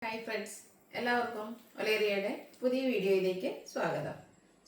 Hi friends, എല്ലാവർക്കും ഒലേറിയയുടെ പുതിയ വീഡിയോയിലേക്ക് സ്വാഗതം.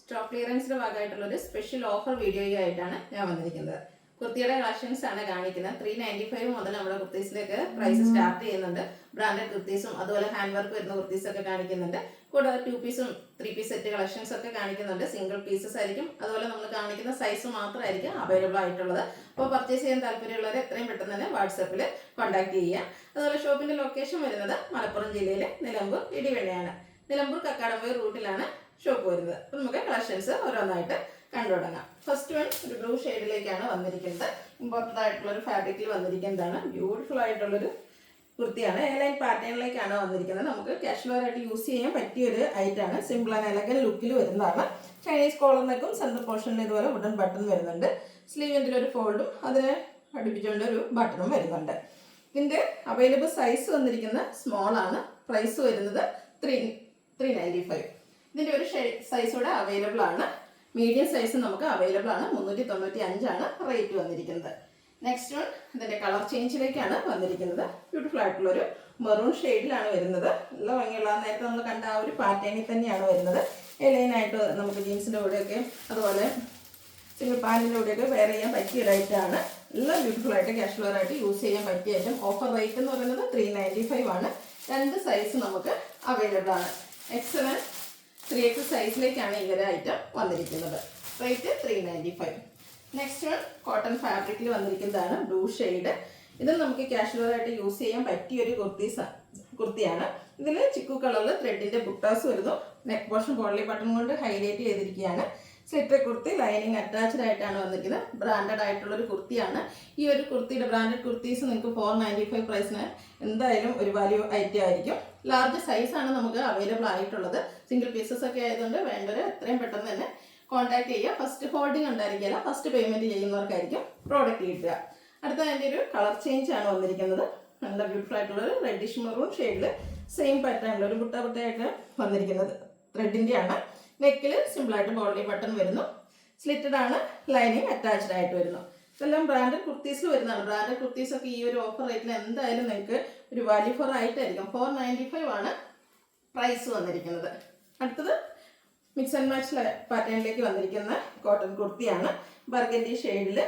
സ്റ്റോക്ക് ക്ലിയറൻസിന്റെ ഭാഗമായിട്ടുള്ളൊരു സ്പെഷ്യൽ ഓഫർ വീഡിയോയായിട്ടാണ് ഞാൻ വന്നിരിക്കുന്നത്. കുർത്തിയുടെ കളക്ഷൻസ് ആണ് കാണിക്കുന്നത്. 395 മുതൽ നമ്മുടെ കുർത്തീസിലേക്ക് പ്രൈസ് സ്റ്റാർട്ട് ചെയ്യുന്നുണ്ട്. ബ്രാൻഡഡ് കുർത്തീസും അതുപോലെ ഹാൻഡ് വർക്ക് വരുന്ന കുർത്തീസ് ഒക്കെ കാണിക്കുന്നുണ്ട്. കൂടാതെ 2 പീസും 3 പീസ് സെറ്റ് കളക്ഷൻസ് ഒക്കെ കാണിക്കുന്നുണ്ട്. സിംഗിൾ പീസസ് ആയിരിക്കും. അതുപോലെ നമ്മൾ കാണിക്കുന്ന സൈസ് മാത്രമായിരിക്കും അവൈലബിൾ ആയിട്ടുള്ളത്. അപ്പോൾ പർച്ചേസ് ചെയ്യാൻ താല്പര്യമുള്ളവർ എത്രയും പെട്ടെന്ന് തന്നെ വാട്സപ്പിൽ കോൺടാക്ട് ചെയ്യുക. അതുപോലെ ഷോപ്പിന്റെ ലൊക്കേഷൻ വരുന്നത് മലപ്പുറം ജില്ലയിലെ നിലമ്പൂർ ഇടിവെണ്ണയാണ്. നിലമ്പൂർ കക്കാടംപൊയിൽ റൂട്ടിലാണ് ഷോപ്പ് വരുന്നത്. അപ്പോൾ നമുക്ക് കളക്ഷൻസ് ഓരോന്നായിട്ട് കണ്ടു തുടങ്ങാം. ഫസ്റ്റ് വൺ ഒരു ബ്ലൂ ഷെയ്ഡിലേക്കാണ് വന്നിരിക്കുന്നത്. ഇമ്പോർട്ടൻ്റ് ആയിട്ടുള്ള ഒരു ഫാബ്രിക്കിൽ വന്നിരിക്കുന്നതാണ്. ബ്യൂട്ടിഫുൾ ആയിട്ടുള്ളൊരു കുർത്തിയാണ്. എയർലൈൻ പാറ്റേണിലേക്കാണ് വന്നിരിക്കുന്നത്. നമുക്ക് കാഷ്വൽ ആയിട്ട് യൂസ് ചെയ്യാൻ പറ്റിയ ഒരു ഐറ്റാണ്. സിമ്പിൾ ആൻഡ് എലഗൻ ലുക്കിൽ വരുന്നതാണ്. ചൈനീസ് കോളറിനേക്കും സെൻട്രൽ പോർഷനിൽ ഇതുപോലെ വുഡൻ ബട്ടൺ വരുന്നുണ്ട്. സ്ലീവിൻ്റെ ഒരു ഫോൾഡും അതിനെ അടുപ്പിച്ചുകൊണ്ട് ഒരു ബട്ടണും വരുന്നുണ്ട്. ഇതിൻ്റെ അവൈലബിൾ സൈസ് വന്നിരിക്കുന്ന സ്മോൾ ആണ്. പ്രൈസ് വരുന്നത് 395. ഇതിൻ്റെ ഒരു സൈസ് കൂടെ അവൈലബിൾ ആണ്. മീഡിയം സൈസ് നമുക്ക് അവൈലബിൾ ആണ്. 395 ആണ് റേറ്റ് വന്നിരിക്കുന്നത്. നെക്സ്റ്റ് വൺ ഇതിൻ്റെ കളർ ചേഞ്ചിലേക്കാണ് വന്നിരിക്കുന്നത്. ബ്യൂട്ടിഫുൾ ആയിട്ടുള്ളൊരു മെറൂൺ ഷെയ്ഡിലാണ് വരുന്നത്. നല്ല ഭംഗിയുള്ള നേരത്തെ നമ്മൾ കണ്ട ആ ഒരു പാറ്റേണിൽ തന്നെയാണ് വരുന്നത്. എലൈനായിട്ട് നമുക്ക് ജീൻസിൻ്റെ കൂടെയൊക്കെ അതുപോലെ സിംഗിൾ പാൻറ്റിൻ്റെ കൂടെയൊക്കെ വെയർ ചെയ്യാൻ പറ്റിയ ഒരു ഐറ്റമാണ്. എല്ലാം ബ്യൂട്ടിഫുൾ ആയിട്ട് കാഷ്വൽ ആയിട്ട് യൂസ് ചെയ്യാൻ പറ്റിയ ഐറ്റം. ഓഫർ റേറ്റ് എന്ന് പറയുന്നത് 395 ആണ്. 2 സൈസ് നമുക്ക് അവൈലബിൾ ആണ്. XL 3X സൈസിലേക്കാണ് ഈ ഒരു ഐറ്റം വന്നിരിക്കുന്നത്. റേറ്റ് 395. നെക്സ്റ്റ് വൺ കോട്ടൺ ഫാബ്രിക്കിൽ വന്നിരിക്കുന്നതാണ്. Blue shade. ഇതിൽ നമുക്ക് കാഷ്വൽ ആയിട്ട് യൂസ് ചെയ്യാൻ പറ്റിയ ഒരു കുർത്തിയാണ്. ഇതിൽ ചിക്കു കളറിൽ ത്രെഡിന്റെ ബുട്ടാസ് വരുന്നു. നെക്ക് പോർഷൻ പോളി ബട്ടൺ കൊണ്ട് ഹൈലൈറ്റ് ചെയ്തിരിക്കുകയാണ്. സ്ലിറ്റർ കുർത്തി ലൈനിങ് അറ്റാച്ച്ഡ് ആയിട്ടാണ് വന്നിരിക്കുന്നത്. ബ്രാൻഡഡ് ആയിട്ടുള്ള ഒരു കുർത്തിയാണ്. ഈ ഒരു കുർത്തിയുടെ ബ്രാൻഡഡ് കുർത്തീസ് നിങ്ങൾക്ക് 495 പ്രൈസിന് എന്തായാലും ഒരു വാല്യൂ ഐറ്റം ആയിരിക്കും. ലാർജ് സൈസാണ് നമുക്ക് അവൈലബിൾ ആയിട്ടുള്ളത്. സിംഗിൾ പീസസ് ഒക്കെ ആയതുകൊണ്ട് വേണ്ടവർ എത്രയും പെട്ടെന്ന് തന്നെ കോൺടാക്ട് ചെയ്യുക. ഫസ്റ്റ് ഹോൾഡിംഗ് ഉണ്ടായിരിക്കില്ല. ഫസ്റ്റ് പേയ്മെന്റ് ചെയ്യുന്നവർക്കായിരിക്കും പ്രോഡക്റ്റ് കിട്ടുക. അടുത്ത അതിൻ്റെ ഒരു കളർ ചേഞ്ച് ആണ് വന്നിരിക്കുന്നത്. നല്ല ബ്യൂട്ടിഫുൾ ആയിട്ടുള്ള ഒരു റെഡിഷ് മെറൂൺ ഷെയ്ഡിൽ സെയിം പാറ്റേണിൽ ഒരു ബുട്ടയായിട്ട് വന്നിരിക്കുന്നത്. ത്രെഡിൻ്റെ ആണ്. നെക്കിൽ സിമ്പിളായിട്ട് ബോഡി ബട്ടൺ വരുന്നു. സ്ലിറ്റഡ് ആണ്. ലൈനിങ് അറ്റാച്ച്ഡ് ആയിട്ട് വരുന്നു. ഇതെല്ലാം ബ്രാൻഡഡ് കുർത്തീസിൽ വരുന്നതാണ്. ബ്രാൻഡഡ് കുർത്തീസൊക്കെ ഈ ഒരു ഓഫർ റേറ്റിൽ എന്തായാലും നിങ്ങൾക്ക് ഒരു വാല്യൂ ഫോർ ആയിട്ടായിരിക്കും. 495 ആണ് പ്രൈസ് വന്നിരിക്കുന്നത്. അടുത്തത് മിക്സ് ആൻഡ് മാച്ച് പാറ്റേണിലേക്ക് വന്നിരിക്കുന്ന കോട്ടൺ കുർത്തിയാണ്. ബർഗൻഡി ഷെയ്ഡിൽ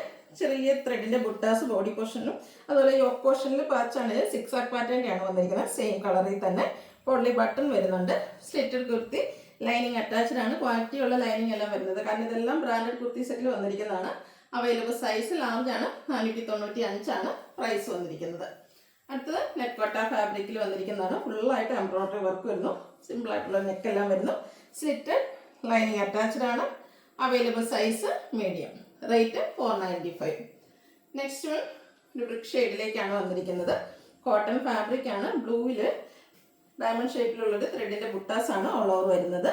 ചെറിയ ത്രെഡിന്റെ ബുട്ടാസ് ബോഡി പോർഷനും അതുപോലെ യോക്ക് പോർഷനിൽ പാച്ചാണ്. 6 ആക്ക് പാറ്റേണിൻ്റെ ആണ് വന്നിരിക്കുന്നത്. സെയിം കളറിൽ തന്നെ പൊള്ളി ബട്ടൺ വരുന്നുണ്ട്. സ്ലിറ്റഡ് കുർത്തി ലൈനിങ് അറ്റാച്ച്ഡ് ആണ്. ക്വാളിറ്റി ഉള്ള ലൈനിങ് എല്ലാം വരുന്നത്. കാരണം ഇതെല്ലാം ബ്രാൻഡഡ് കുർത്തി സെറ്റിൽ വന്നിരിക്കുന്നതാണ്. അവൈലബിൾ സൈസ് ലാർജ് ആണ്. 495 ആണ് പ്രൈസ് വന്നിരിക്കുന്നത്. അടുത്തത് നെറ്റ് കോട്ട ഫാബ്രിക്കിൽ വന്നിരിക്കുന്നതാണ്. ഫുള്ളായിട്ട് എംബ്രോയിഡറി വർക്ക് വരുന്നു. സിമ്പിൾ ആയിട്ടുള്ള നെക്ക് എല്ലാം വരുന്നു. സ്ലിറ്റഡ് ലൈനിങ് അറ്റാച്ച്ഡ് ആണ്. Available size medium. Rate 495. Next one ഒരു ബ്രിക്ക് ഷെയ്ഡിലേക്കാണ് വന്നിരിക്കുന്നത്. കോട്ടൺ ഫാബ്രിക് ആണ്. ബ്ലൂവില് ഡയമണ്ട് ഷേപ്പിലുള്ളൊരു ത്രെഡിന്റെ ബുട്ടാസ് ആണ് ഓൾ ഓവർ വരുന്നത്.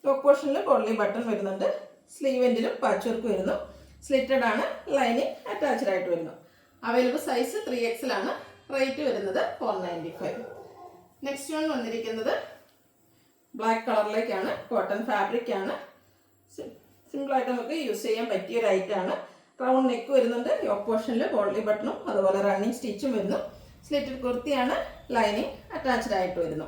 യോക്ക് പോർഷനിൽ പൊള്ളി ബട്ടൺ വരുന്നുണ്ട്. സ്ലീവെന്റിലും പാച്ച് വർക്ക് വരുന്നു. സ്ലിറ്റഡ് ആണ്. ലൈനിങ് അറ്റാച്ച്ഡ് ആയിട്ട് വരുന്നു. അവൈലബിൾ സൈസ് 3XL ആണ്. റേറ്റ് വരുന്നത് 495. നെക്സ്റ്റ് വൺ വന്നിരിക്കുന്നത് ബ്ലാക്ക് കളറിലേക്കാണ്. കോട്ടൺ ഫാബ്രിക് ആണ്. സിമ്പിളായിട്ട് നമുക്ക് യൂസ് ചെയ്യാൻ പറ്റിയ ഒരു ഐറ്റമാണ്. റൗണ്ട് നെക്ക് വരുന്നുണ്ട്. യോക്ക് പോർഷനിൽ ബോഡി ബട്ടണും അതുപോലെ റണ്ണിങ് സ്റ്റിച്ചും വരുന്നു. സ്ലിറ്റഡ് കുർത്തിയാണ്. ലൈനിങ് അറ്റാച്ച്ഡ് ആയിട്ട് വരുന്നു.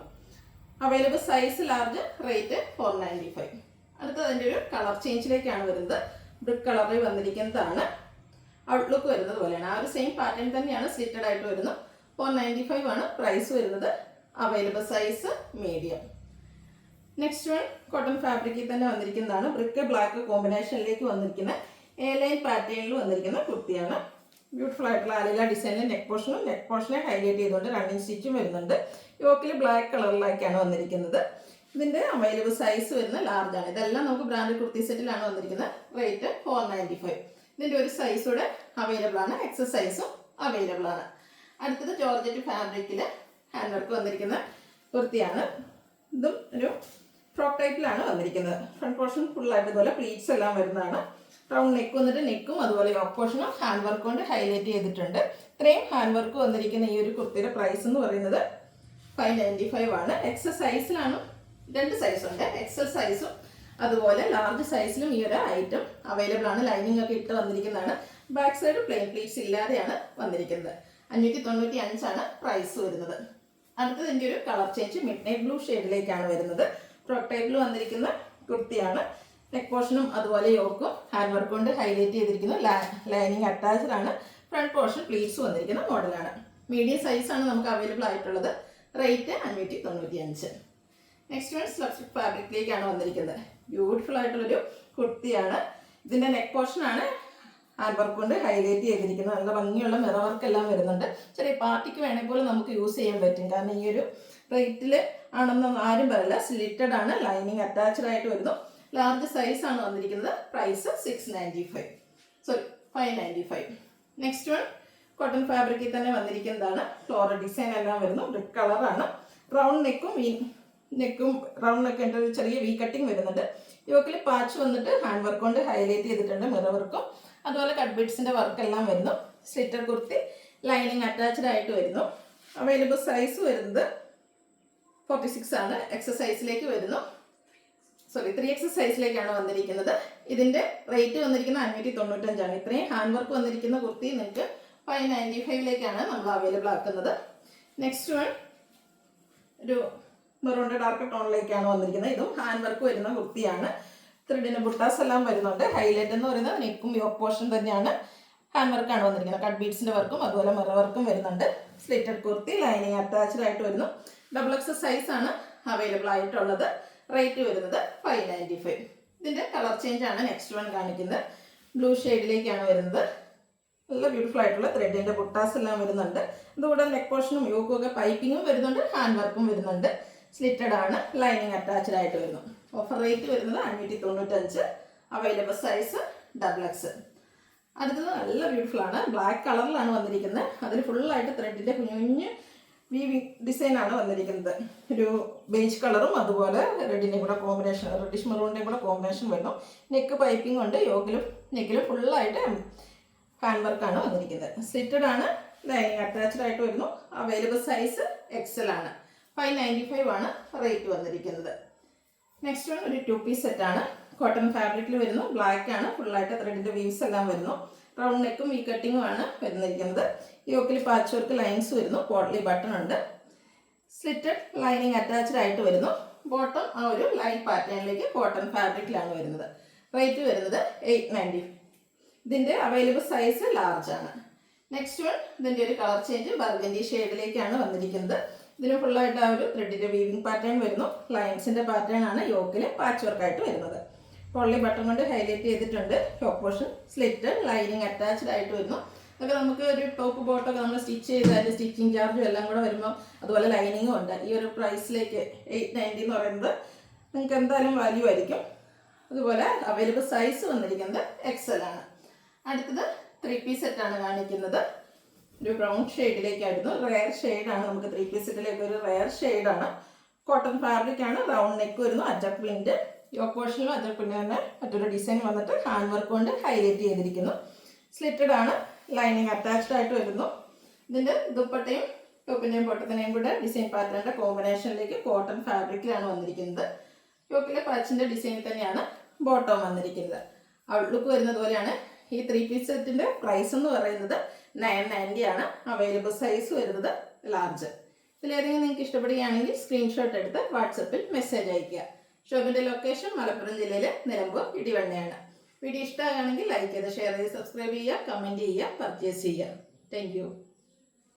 Available size large. റേറ്റ് 495. അടുത്തത് അതിൻ്റെ ഒരു കളർ ചേഞ്ചിലേക്കാണ് വരുന്നത്. ബ്രിക്ക് കളറിൽ വന്നിരിക്കുന്നതാണ്. ഔട്ട്ലുക്ക് വരുന്നത് പോലെയാണ്. ആ ഒരു സെയിം പാറ്റേൺ തന്നെയാണ്. സ്ലിറ്റഡ് ആയിട്ട് വരുന്നു. 495 ആണ് പ്രൈസ് വരുന്നത്. Available size medium. Next one cotton ഫാബ്രിക്കിൽ തന്നെ വന്നിരിക്കുന്നതാണ്. ബ്രിക്ക് ബ്ലാക്ക് കോമ്പിനേഷനിലേക്ക് വന്നിരിക്കുന്ന എയർലൈൻ പാറ്റേണിൽ വന്നിരിക്കുന്ന കുർത്തിയാണ്. ബ്യൂട്ടിഫുൾ ആയിട്ടുള്ള അലില ഡിസൈനിൽ നെക്ക് പോർഷനെ ഹൈലൈറ്റ് ചെയ്തുകൊണ്ട് റണ്ണിങ് സ്റ്റിച്ചും വരുന്നുണ്ട്. യോക്കിൽ ബ്ലാക്ക് കളറിലേക്കാണ് വന്നിരിക്കുന്നത്. ഇതിൻ്റെ അവൈലബിൾ സൈസ് വരുന്ന ലാർജ് ആണ്. ഇതെല്ലാം നമുക്ക് ബ്രാൻഡഡ് കുർത്തി സെറ്റിലാണ് വന്നിരിക്കുന്നത്. റേറ്റ് 495. ഇതിൻ്റെ ഒരു സൈസ് കൂടെ അവൈലബിൾ ആണ്. XS സൈസും അവൈലബിൾ ആണ്. അടുത്തത് ജോർജറ്റ് ഫാബ്രിക്കിൽ ഹാൻഡ് വർക്ക് വന്നിരിക്കുന്ന കുർത്തിയാണ്. ഇതും ഒരു ഫ്രോക്ക് ടൈപ്പിലാണ് വന്നിരിക്കുന്നത്. ഫ്രണ്ട് പോർഷൻ ഫുള്ളായിട്ട് ഇതുപോലെ പ്ലീറ്റ്സ് എല്ലാം വരുന്നതാണ്. റൗണ്ട് നെക്ക് വന്നിട്ട് നെക്കും അതുപോലെ യോക്ക് പോർഷനും ഹാൻഡ് വർക്ക് കൊണ്ട് ഹൈലൈറ്റ് ചെയ്തിട്ടുണ്ട്. ഇത്രയും ഹാൻഡ് വർക്ക് വന്നിരിക്കുന്ന ഈ ഒരു കുർത്തിയുടെ പ്രൈസ് എന്ന് പറയുന്നത് 595 ആണ്. XS സൈസിലാണ്. 2 സൈസ് ഉണ്ട്. XL സൈസും അതുപോലെ ലാർജ് സൈസിലും ഈ ഒരു ഐറ്റം അവൈലബിൾ ആണ്. ലൈനിങ് ഒക്കെ ഇട്ട് വന്നിരിക്കുന്നതാണ്. ബാക്ക് സൈഡ് പ്ലെയിൻ പ്ലീറ്റ്സ് ഇല്ലാതെയാണ് വന്നിരിക്കുന്നത്. 595 ആണ് പ്രൈസ് വരുന്നത്. അടുത്തത് ഇതിൻ്റെ ഒരു colour change midnight blue ഷെയ്ഡിലേക്കാണ് വരുന്നത്. ഫ്രോക്ക് ടൈപ്പിൽ വന്നിരിക്കുന്ന കുർത്തിയാണ്. നെക്ക് പോർഷനും അതുപോലെ യോക്കും ഹാൻഡ് വർക്ക് കൊണ്ട് ഹൈലൈറ്റ് ചെയ്തിരിക്കുന്ന ലൈനിങ് അറ്റാച്ച്ഡ് ആണ്. ഫ്രണ്ട് പോർഷൻ പ്ലീറ്റ്സ് വന്നിരിക്കുന്ന മോഡലാണ്. മീഡിയം സൈസാണ് നമുക്ക് അവൈലബിൾ ആയിട്ടുള്ളത്. റേറ്റ് 595. നെക്സ്റ്റ് വൺ സ്ലബ് ഫാബ്രിക്കിലേക്കാണ് വന്നിരിക്കുന്നത്. ബ്യൂട്ടിഫുൾ ആയിട്ടുള്ളൊരു കുർത്തിയാണ്. ഇതിൻ്റെ നെക്ക് പോർഷനാണ് ഹാൻഡ് വർക്ക് കൊണ്ട് ഹൈലൈറ്റ് ചെയ്തിരിക്കുന്നത്. നല്ല ഭംഗിയുള്ള മിറർ വർക്ക് എല്ലാം വരുന്നുണ്ട്. ചെറിയ പാർട്ടിക്ക് വേണമെങ്കിൽ പോലും നമുക്ക് യൂസ് ചെയ്യാൻ പറ്റും. കാരണം ഈ ഒരു റേറ്റിൽ ആണെന്ന് ആരും പറയില്ല. സ്ലിറ്റഡ് ആണ്. ലൈനിങ് അറ്റാച്ച്ഡ് ആയിട്ട് വരുന്നു. ലാർജ് സൈസാണ് വന്നിരിക്കുന്നത്. പ്രൈസ് 595. നെക്സ്റ്റ് വൺ കോട്ടൺ ഫാബ്രിക്കിൽ തന്നെ വന്നിരിക്കുന്നതാണ്. ഫ്ലോറൽ ഡിസൈൻ എല്ലാം വരുന്നു. ബ്രിക്ക് കളറാണ്. റൗണ്ട് നെക്കും റൗണ്ട് നെക്ക് എൻ്റെ ഒരു ചെറിയ വി കട്ടിങ് വരുന്നുണ്ട്. യോക്കിൽ പാച്ച് വന്നിട്ട് ഹാൻഡ് വർക്ക് കൊണ്ട് ഹൈലൈറ്റ് ചെയ്തിട്ടുണ്ട്. മിറർ വർക്കും അതുപോലെ കട്ട് ബീഡ്സിൻ്റെ വർക്കെല്ലാം വരുന്നു. സ്ലിറ്റർ കുർത്തി ലൈനിങ് അറ്റാച്ച്ഡ് ആയിട്ട് വരുന്നു. അവൈലബിൾ സൈസ് വരുന്നത് 46 ആണ്. എക്സസൈസിലേക്ക് വരുന്നു. 3X സൈസിലേക്കാണ് വന്നിരിക്കുന്നത്. ഇതിൻ്റെ റേറ്റ് വന്നിരിക്കുന്നത് 595 ആണ്. ഇത്രയും ഹാൻഡ് വർക്ക് വന്നിരിക്കുന്ന കുർത്തി നിങ്ങൾക്ക് 595ലേക്കാണ് നമ്മൾ അവൈലബിൾ ആക്കുന്നത്. നെക്സ്റ്റ് വൺ ഒരു മെറൂണിൻ്റെ ഡാർക്ക് ടോണിലേക്കാണ് വന്നിരിക്കുന്നത്. ഇതും ഹാൻഡ് വർക്ക് വരുന്ന കുർത്തിയാണ്. ത്രെഡിന് ബുട്ടാസ് എല്ലാം വരുന്നുണ്ട്. ഹൈലൈറ്റ് എന്ന് പറയുന്നത് നെക്കും യോക്ക് പോർഷൻ തന്നെയാണ്. ഹാൻഡ് വർക്കാണ് വന്നിരിക്കുന്നത്. കട്ട് ബീഡ്സിൻ്റെ വർക്കും അതുപോലെ മിറർ വർക്കും വരുന്നുണ്ട്. സ്ലിറ്റഡ് കുർത്തി ലൈനിങ് അറ്റാച്ച്ഡ് ആയിട്ട് വരുന്നു. XXL സൈസാണ് അവൈലബിൾ ആയിട്ടുള്ളത്. റേറ്റ് വരുന്നത് 595. ഇതിൻ്റെ കളർ ചേഞ്ച് ആണ് നെക്സ്റ്റ് വൺ കാണിക്കുന്നത്. ബ്ലൂ ഷെയ്ഡിലേക്കാണ് വരുന്നത്. നല്ല ബ്യൂട്ടിഫുൾ ആയിട്ടുള്ള ത്രെഡിൻ്റെ ബുട്ടാസ് എല്ലാം വരുന്നുണ്ട്. അതുകൂടെ നെക്ക് പോർഷനും യോക്കും ഒക്കെ പൈപ്പിങ്ങും വരുന്നുണ്ട്. ഹാൻഡ് വർക്കും വരുന്നുണ്ട്. സ്ലിറ്റഡ് ആണ്. ലൈനിങ് അറ്റാച്ച്ഡ് ആയിട്ട് വരുന്നു. ഓഫർ റേറ്റ് വരുന്നത് 595. Available size XXL. അടുത്തത് നല്ല ബ്യൂട്ടിഫുൾ ആണ്. ബ്ലാക്ക് കളറിലാണ് വന്നിരിക്കുന്നത്. അതിൽ ഫുള്ളായിട്ട് ത്രെഡിൻ്റെ കുഞ്ഞു വീവിങ് ഡിസൈനാണ് വന്നിരിക്കുന്നത്. ഒരു ബേജ് കളറും അതുപോലെ റെഡിൻ്റെയും കൂടെ കോമ്പിനേഷൻ, റെഡിഷ് മെറൂണിൻ്റെയും കൂടെ കോമ്പിനേഷൻ വരുന്നു. നെക്ക് പൈപ്പിംഗ് ഉണ്ട്. നെക്കിലും ഫുള്ളായിട്ട് ഹാൻഡ് വർക്കാണ് വന്നിരിക്കുന്നത്. സ്ലിറ്റഡ് ആണ്. ലൈനിങ് അറ്റാച്ച്ഡ് ആയിട്ട് വരുന്നു. അവൈലബിൾ സൈസ് XL ആണ്. 595 ആണ് റേറ്റ് വന്നിരിക്കുന്നത്. നെക്സ്റ്റ് വൺ ഒരു 2 പീസ് സെറ്റാണ്. കോട്ടൺ ഫാബ്രിക്കിൽ വരുന്നു. ബ്ലാക്ക് ആണ്. ഫുള്ളായിട്ട് ത്രെഡിൻ്റെ വീവ്സ് എല്ലാം വരുന്നു. റൗണ്ട് നെക്കും വി കട്ടിങ്ങും ആണ് വരുന്നിരിക്കുന്നത്. യോക്കിൽ പാച്ച് വർക്ക് ലൈൻസ് വരുന്നു. പോട്ട്ലി ബട്ടൺ ഉണ്ട്. സ്ലിറ്റഡ് ലൈനിങ് അറ്റാച്ച്ഡ് ആയിട്ട് വരുന്നു. ബോട്ടം ആ ഒരു ലൈൻ പാറ്റേണിലേക്ക് കോട്ടൺ ഫാബ്രിക്കിലാണ് വരുന്നത്. റേറ്റ് വരുന്നത് 890. ഇതിൻ്റെ അവൈലബിൾ സൈസ് ലാർജ് ആണ്. നെക്സ്റ്റ് വൺ ഇതിൻ്റെ ഒരു കളർ ചേഞ്ച് ബർഗൻഡി ഷെയ്ഡിലേക്കാണ് വന്നിരിക്കുന്നത്. ഇതിന് ഫുള്ളായിട്ട് ആ ഒരു ത്രെഡിൻ്റെ വീവിങ് പാറ്റേൺ വരുന്നു. ലൈൻസിൻ്റെ പാറ്റേൺ ആണ് യോക്കിൽ പാച്ച് വർക്കായിട്ട് വരുന്നത്. പോളി ബട്ടൺ കൊണ്ട് ഹൈലൈറ്റ് ചെയ്തിട്ടുണ്ട്. Top portion slitted lining attached ആയിട്ട് വരുന്നു. അതൊക്കെ നമുക്ക് ഒരു ടോപ്പ് ബോട്ടൊക്കെ നമ്മൾ സ്റ്റിച്ച് ചെയ്താൽ സ്റ്റിച്ചിങ് ചാർജും എല്ലാം കൂടെ വരുമ്പോൾ അതുപോലെ ലൈനിങ്ങും ഉണ്ട്. ഈ ഒരു പ്രൈസിലേക്ക് 890 എന്ന് പറയുന്നത് നിങ്ങൾക്ക് എന്തായാലും വാല്യൂ ആയിരിക്കും. അതുപോലെ അവൈലബിൾ സൈസ് വന്നിരിക്കുന്നത് XL ആണ്. അടുത്തത് 3 പീസ് സെറ്റാണ് കാണിക്കുന്നത്. ഒരു ബ്രൗൺ ഷെയ്ഡിലേക്കായിരുന്നു. റെയർ ഷെയ്ഡാണ്. നമുക്ക് 3 പീസ് സെറ്റിലേക്ക് ഒരു റെയർ ഷെയ്ഡാണ്. കോട്ടൺ ഫാബ്രിക് ആണ്. റൗണ്ട് നെക്ക് വരുന്നു. അജക് പ്രിന്റ്. യോക്ക് പോർഷനിലും അജക് പ്രിന്റ് തന്നെ മറ്റൊരു ഡിസൈൻ വന്നിട്ട് ഹാൻഡ് വർക്ക് കൊണ്ട് ഹൈലൈറ്റ് ചെയ്തിരിക്കുന്നു. സ്ലിറ്റഡ് ആണ്. ലൈനിങ് അറ്റാച്ച്ഡ് ആയിട്ട് വരുന്നു. ഇതിൻ്റെ ദുപ്പട്ടയും ടോപ്പിൻ്റെയും ബോട്ടത്തിൻ്റെയും കൂടെ ഡിസൈൻ പാറ്റേണിൻ്റെ കോമ്പിനേഷനിലേക്ക് കോട്ടൺ ഫാബ്രിക്കിലാണ് വന്നിരിക്കുന്നത്. യോക്കിലെ പാച്ചിൻ്റെ ഡിസൈനിൽ തന്നെയാണ് ബോട്ടം വന്നിരിക്കുന്നത്. ഔട്ട്ലുക്ക് വരുന്നത് പോലെയാണ്. ഈ 3 പീസ് സെറ്റിൻ്റെ പ്രൈസ് എന്ന് പറയുന്നത് 990 ആണ്. അവൈലബിൾ സൈസ് വരുന്നത് ലാർജ്. ഇതിലേതെങ്കിലും നിങ്ങൾക്ക് ഇഷ്ടപ്പെടുകയാണെങ്കിൽ സ്ക്രീൻഷോട്ട് എടുത്ത് വാട്സപ്പിൽ മെസ്സേജ് അയയ്ക്കുക. ഷോപ്പിൻ്റെ ലൊക്കേഷൻ മലപ്പുറം ജില്ലയിലെ നിലമ്പൂർ ഇടിവണ്ണയാണ്. വീഡിയോ ഇഷ്ടമാണെങ്കിൽ ലൈക്ക് ചെയ്ത് ഷെയർ ചെയ്ത് സബ്സ്ക്രൈബ് ചെയ്യുക, കമൻറ്റ് ചെയ്യുക, പർച്ചേസ് ചെയ്യുക. Thank you.